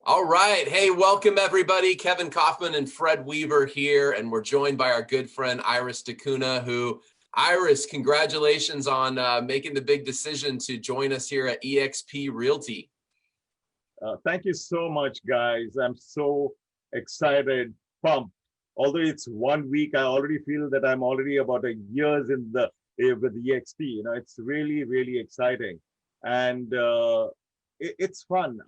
All right. Hey, welcome everybody. Kevin Kaufman and Fred Weaver here, and we're joined by our good friend Ayres DCunha, who, Ayres, congratulations on making the big decision to join us here at eXp Realty. Thank you so much, guys. I'm so excited, pumped. Although it's 1 week, I already feel that I'm already about a years in the with eXp. It's really, really exciting, and it's fun.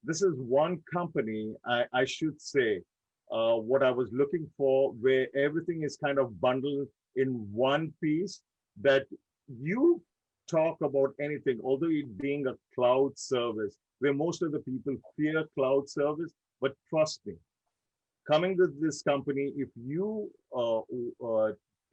This is one company I should say what I was looking for, where everything is kind of bundled in one piece. That you talk about anything, although it being a cloud service, where most of the people fear cloud service, but trust me, coming to this company, if you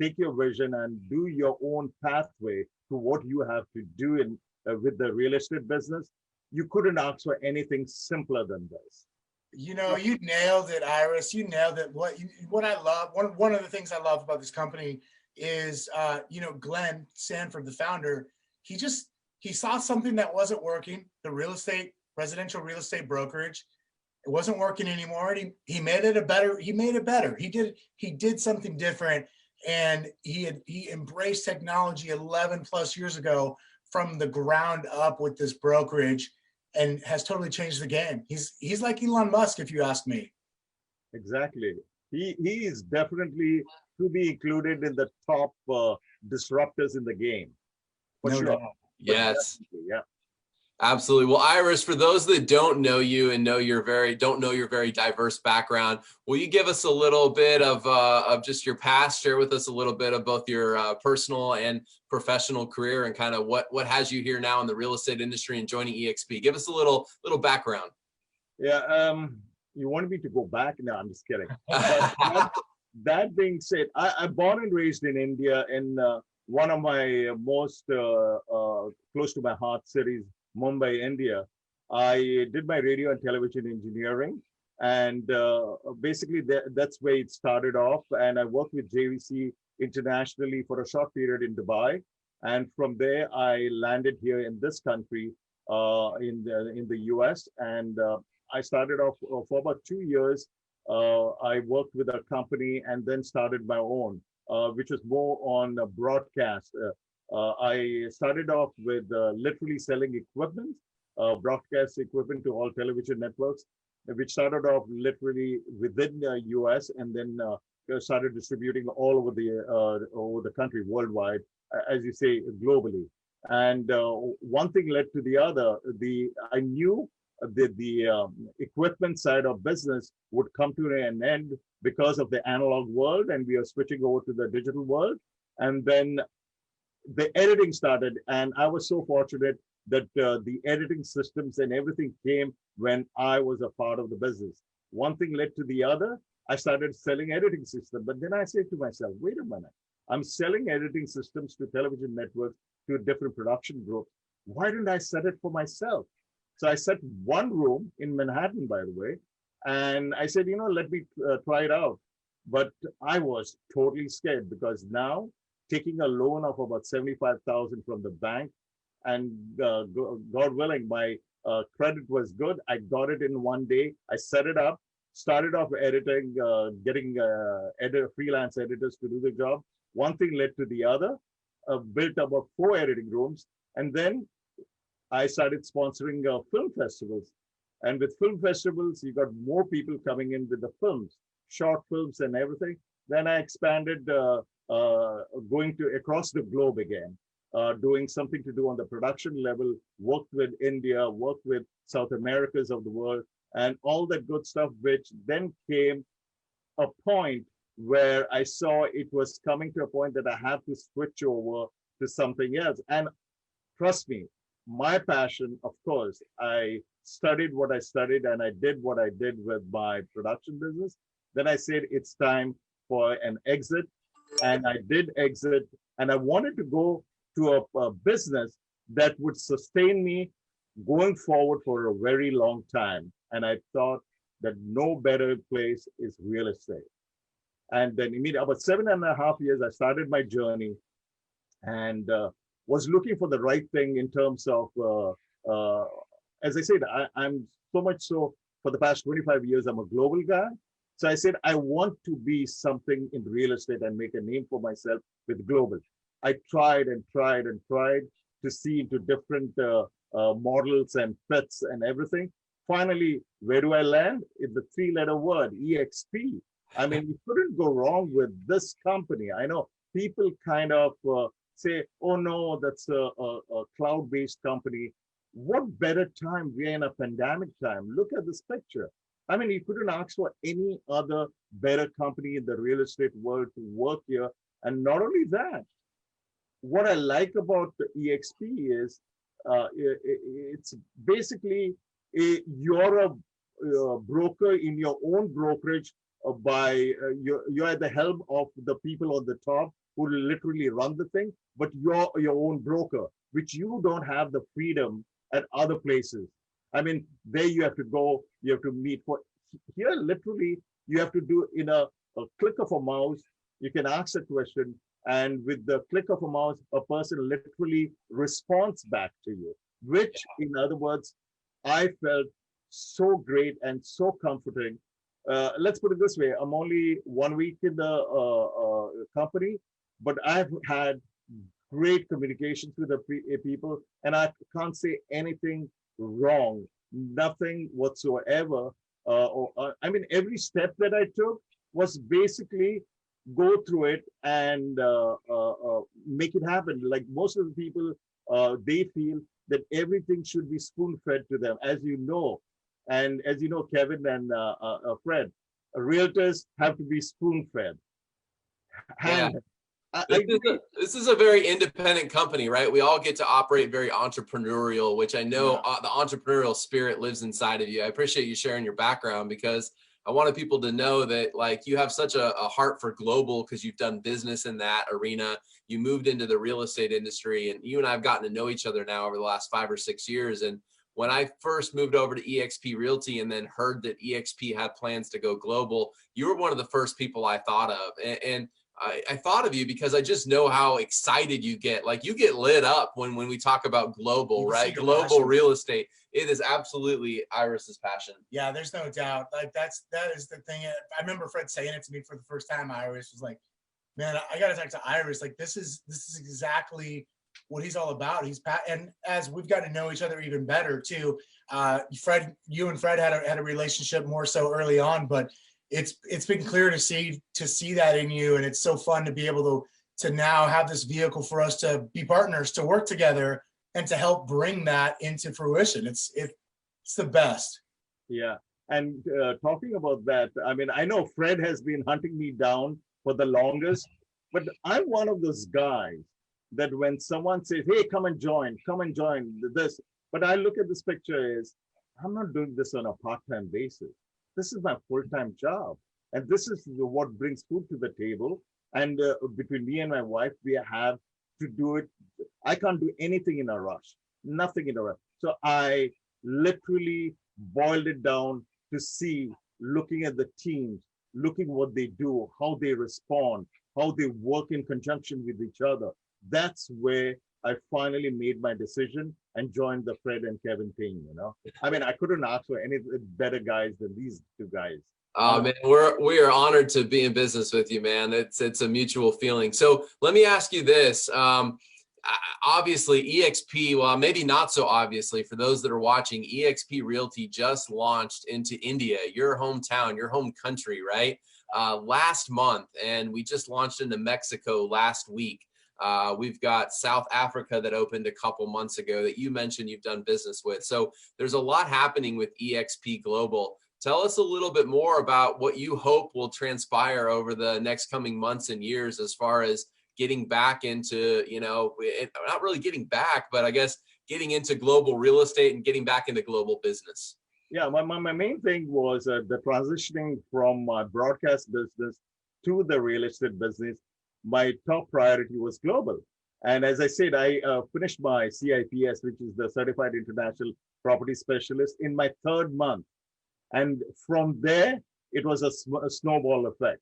take your vision and do your own pathway to what you have to do in with the real estate business, you couldn't ask for anything simpler than this. You nailed it, Ayres. You nailed it. What I love, one of the things I love about this company is, Glenn Sanford, the founder, he saw something that wasn't working, the residential real estate brokerage. It wasn't working anymore. And he made it better. He did something different. And he embraced technology 11 plus years ago from the ground up with this brokerage, and has totally changed the game. He's like Elon Musk, if you ask me. Exactly. He is definitely to be included in the top disruptors in the game. For No sure. doubt. Yes. Yeah. Absolutely. Well, Ayres, for those that don't know you and know your very diverse background, will you give us a little bit of just your past? Share with us a little bit of both your personal and professional career, and kind of what has you here now in the real estate industry and joining eXp. Give us a little background. Yeah. You wanted me to go back? No, I'm just kidding. But that being said, I'm born and raised in India, in one of my most close to my heart cities, Mumbai, India. I did my radio and television engineering, and basically that's where it started off. And I worked with JVC internationally for a short period in Dubai, and from there I landed here in this country, in the US, and I started off for about 2 years. I worked with a company and then started my own, which was more on broadcast. I started off with literally selling equipment, broadcast equipment to all television networks, which started off literally within the US, and then started distributing all over the country, worldwide, as you say, globally. And one thing led to the other. I knew the equipment side of business would come to an end because of the analog world, and we are switching over to the digital world. And then the editing started, and I was so fortunate that the editing systems and everything came when I was a part of the business. One thing led to the other. I started selling editing systems, but then I said to myself, wait a minute, I'm selling editing systems to television networks, to different production groups. Why didn't I set it for myself? So I set one room in Manhattan, by the way, and I said, let me try it out. But I was totally scared, because now, taking a loan of about 75,000 from the bank, and God willing, my credit was good. I got it in one day. I set it up, started off editing, getting freelance editors to do the job. One thing led to the other, built about 4 editing rooms, and then I started sponsoring film festivals. And with film festivals, you got more people coming in with the films, short films and everything. Then I expanded, going to across the globe again, doing something to do on the production level, worked with India, worked with South Americas of the world, and all that good stuff, which then came a point where I saw it was coming to a point that I have to switch over to something else. And trust me, my passion, of course, I studied what I studied, and I did what I did with my production business. Then I said, it's time for an exit. And I did exit, and I wanted to go to a business that would sustain me going forward for a very long time. And I thought that no better place is real estate. And then immediately, about 7.5 years, I started my journey, and was looking for the right thing in terms of, as I said, I'm so much so for the past 25 years, I'm a global guy. So I said, I want to be something in real estate and make a name for myself with global. I tried and tried and tried to see into different models and fits and everything. Finally, where do I land? It's the three-letter word, EXP. I mean, you couldn't go wrong with this company. I know people kind of say, oh no, that's a cloud-based company. What better time? We're in a pandemic time. Look at this picture. I mean, you couldn't ask for any other better company in the real estate world to work here. And not only that, what I like about the eXp is it's basically you're a broker in your own brokerage you're at the helm of the people on the top who literally run the thing, but you're your own broker, which you don't have the freedom at other places. I mean, there you have to go, you have to meet. For here, literally, you have to do in a click of a mouse. You can ask a question, and with the click of a mouse, a person literally responds back to you, which, in other words, I felt so great and so comforting. Let's put it this way, I'm only 1 week in the company, but I've had great communications with the people, and I can't say anything wrong, nothing whatsoever. I mean, every step that I took was basically go through it and make it happen. Like most of the people, they feel that everything should be spoon-fed to them, as you know. And as you know, Kevin and Fred, realtors have to be spoon-fed. Yeah. This is a very independent company, right? We all get to operate very entrepreneurial, which I know the entrepreneurial spirit lives inside of you. I appreciate you sharing your background, because I wanted people to know that, like, you have such a heart for global, because you've done business in that arena. You moved into the real estate industry, and you and I have gotten to know each other now over the last 5 or 6 years. And when I first moved over to eXp Realty and then heard that eXp had plans to go global, you were one of the first people I thought of. And I thought of you because I just know how excited you get. Like, you get lit up when we talk about global, right? Global real estate. It is absolutely Ayres's passion. Yeah, there's no doubt. Like, that is the thing. I remember Fred saying it to me for the first time. Ayres was like, man, I got to talk to Ayres. Like, this is exactly what he's all about. And as we've got to know each other even better too. Fred, you and Fred had a relationship more so early on, but it's been clear to see that in you, and it's so fun to be able to now have this vehicle for us to be partners, to work together, and to help bring that into fruition. It's the best. Yeah, and talking about that, I mean, I know Fred has been hunting me down for the longest, but I'm one of those guys that when someone says, "Hey, come and join this," but I look at this picture as, I'm not doing this on a part-time basis. This is my full-time job. And this is what brings food to the table. And between me and my wife, we have to do it. I can't do anything in a rush, nothing in a rush. So I literally boiled it down to see, looking at the teams, looking what they do, how they respond, how they work in conjunction with each other. That's where I finally made my decision and joined the Fred and Kevin team, you know. I mean, I couldn't ask for any better guys than these two guys. Oh man, we are honored to be in business with you, man. It's a mutual feeling. So let me ask you this. Obviously, eXp, well, maybe not so obviously for those that are watching, eXp Realty just launched into India, your hometown, your home country, right? Last month, and we just launched into Mexico last week. We've got South Africa that opened a couple months ago that you mentioned you've done business with. So there's a lot happening with eXp Global. Tell us a little bit more about what you hope will transpire over the next coming months and years, as far as getting back into, you know, not really getting back, but I guess getting into global real estate and getting back into global business. Yeah, my main thing was the transitioning from my broadcast business to the real estate business. My top priority was global. And as I said, I finished my CIPS, which is the Certified International Property Specialist, in my 3rd month. And from there, it was a snowball effect.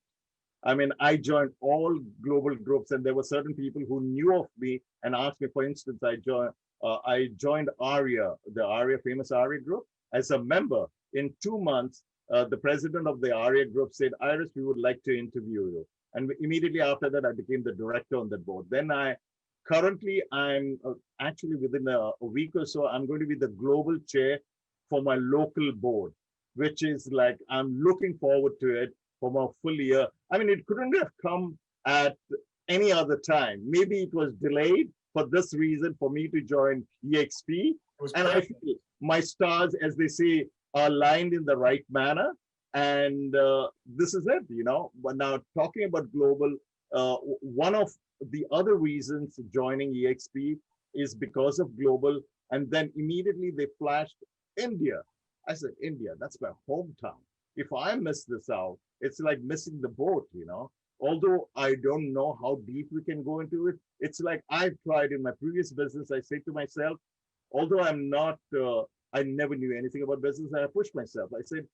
I mean, I joined all global groups, and there were certain people who knew of me and asked me. For instance, I joined ARIA, the ARIA, famous ARIA group. as a member. In 2 months, the president of the ARIA group said, Iris, we would like to interview you. And immediately after that, I became the director on that board. Then currently I'm actually within a week or so, I'm going to be the global chair for my local board, which is like, I'm looking forward to it for my full year. I mean, it couldn't have come at any other time. Maybe it was delayed for this reason for me to join eXp. And I feel my stars, as they say, are aligned in the right manner. And this is it, you know. But now talking about global, one of the other reasons joining eXp is because of global. And then immediately they flashed India. I said, India, that's my hometown. If I miss this out, it's like missing the boat, you know. Although I don't know how deep we can go into it, it's like I've tried in my previous business. I say to myself, although I'm not, I never knew anything about business, and I pushed myself. I said,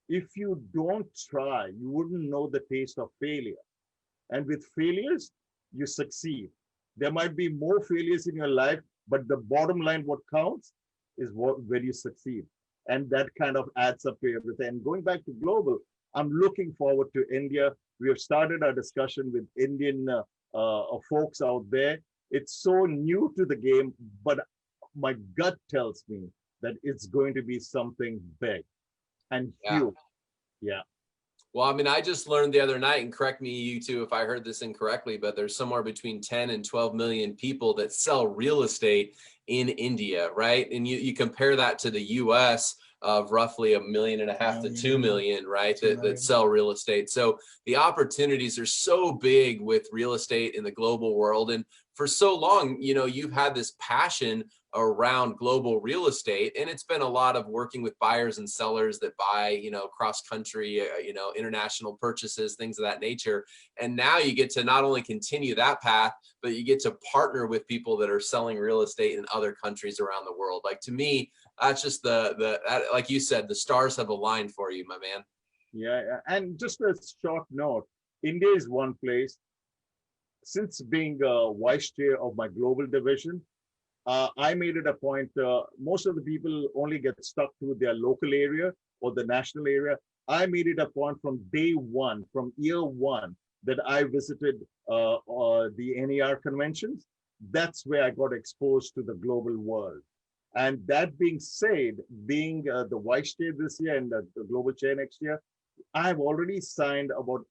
if you don't try, you wouldn't know the taste of failure. And with failures, you succeed. There might be more failures in your life, but the bottom line, what counts is where you succeed. And that kind of adds up to everything. And going back to global, I'm looking forward to India. We have started our discussion with Indian folks out there. It's so new to the game, but my gut tells me that it's going to be something big and huge. Yeah. Well, I mean, I just learned the other night, and correct me, you too, if I heard this incorrectly, but there's somewhere between 10 and 12 million people that sell real estate in India, right? And you compare that to the US of roughly 1.5 million to 2 million, right? That sell real estate. So the opportunities are so big with real estate in the global world. And for so long, you know, you've had this passion around global real estate, and it's been a lot of working with buyers and sellers that buy, you know, cross country, you know, international purchases, things of that nature. And now you get to not only continue that path, but you get to partner with people that are selling real estate in other countries around the world. Like, to me, that's just like you said, the stars have aligned for you, my man. Yeah, and just a short note, India is one place. Since being vice chair of my global division, I made it a point, most of the people only get stuck to their local area or the national area. I made it a point from day one, from year one, that I visited the NER conventions. That's where I got exposed to the global world. And that being said, being the vice chair this year and the global chair next year, I've already signed about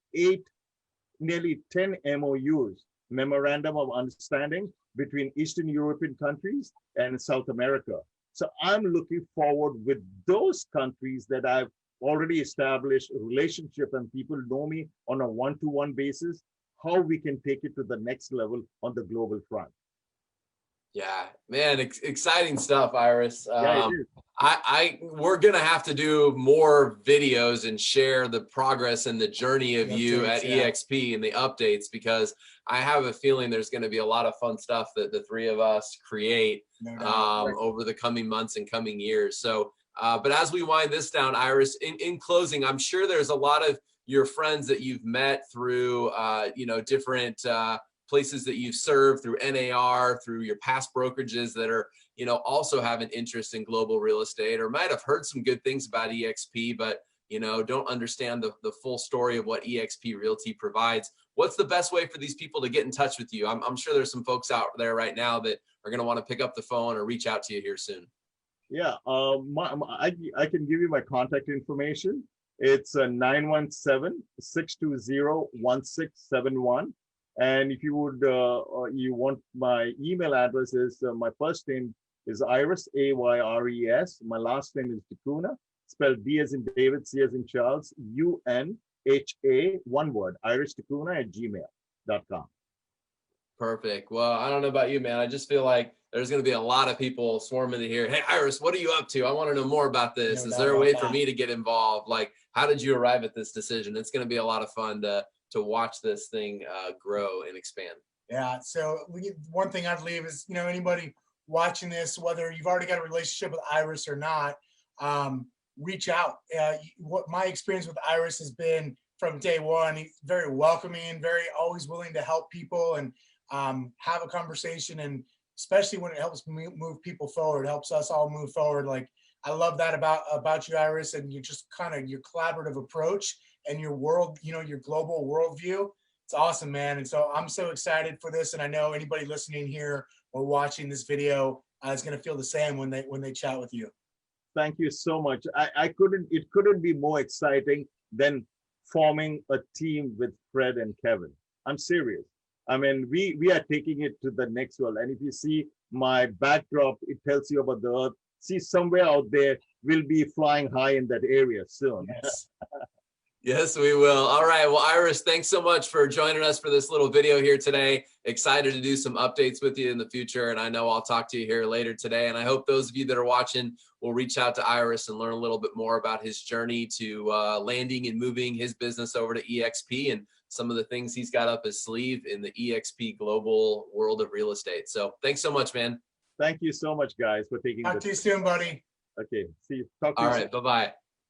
nearly 10 MOUs, Memorandum of Understanding, between Eastern European countries and South America. So I'm looking forward with those countries that I've already established a relationship and people know me on a one-to-one basis, how we can take it to the next level on the global front. Yeah, man, exciting stuff, Iris. Yeah, it is. We're gonna have to do more videos and share the progress and the journey of you at eXp and the updates, because I have a feeling there's going to be a lot of fun stuff that the three of us create over the coming months and coming years. So, but as we wind this down, Iris, in closing, I'm sure there's a lot of your friends that you've met through, you know, different places that you've served, through NAR, through your past brokerages, that are, you know, also have an interest in global real estate, or might have heard some good things about eXp, but, you know, don't understand the full story of what eXp Realty provides. What's the best way for these people to get in touch with you? I'm sure there's some folks out there right now that are going to want to pick up the phone or reach out to you here soon. Yeah, I can give you my contact information. It's 917-620-1671. And if you would, you want my email address is my first name is Ayres, Ayres. My last name is DCunha, spelled D as in David, C as in Charles, UNHA, one word, irisdcunha@gmail.com. Perfect. Well, I don't know about you, man. I just feel like there's going to be a lot of people swarming to hear, hey, Iris, what are you up to? I want to know more about this. Is there a way for me to get involved? Like, how did you arrive at this decision? It's going to be a lot of fun to watch this thing grow and expand. Yeah. So one thing I'd leave is, you know, anybody watching this, whether you've already got a relationship with Ayres or not, reach out. What my experience with Ayres has been from day one, he's very welcoming, very always willing to help people and have a conversation. And especially when it helps move people forward, helps us all move forward. Like, I love that about you, Ayres, and you're just kind of your collaborative approach and your world, your global worldview. It's awesome, man. And so I'm so excited for this. And I know anybody listening here or watching this video is going to feel the same when they chat with you. Thank you so much. It couldn't be more exciting than forming a team with Fred and Kevin. I'm serious. I mean, we are taking it to the next level. And if you see my backdrop, it tells you about the Earth. See, somewhere out there, we'll be flying high in that area soon. Yes. Yes, we will. All right. Well, Ayres, thanks so much for joining us for this little video here today. Excited to do some updates with you in the future. And I know I'll talk to you here later today. And I hope those of you that are watching will reach out to Ayres and learn a little bit more about his journey to landing and moving his business over to eXp and some of the things he's got up his sleeve in the eXp global world of real estate. So thanks so much, man. Thank you so much, guys, for taking Talk to you soon, buddy. Okay. See you. Talk to you All soon. right. Bye-bye.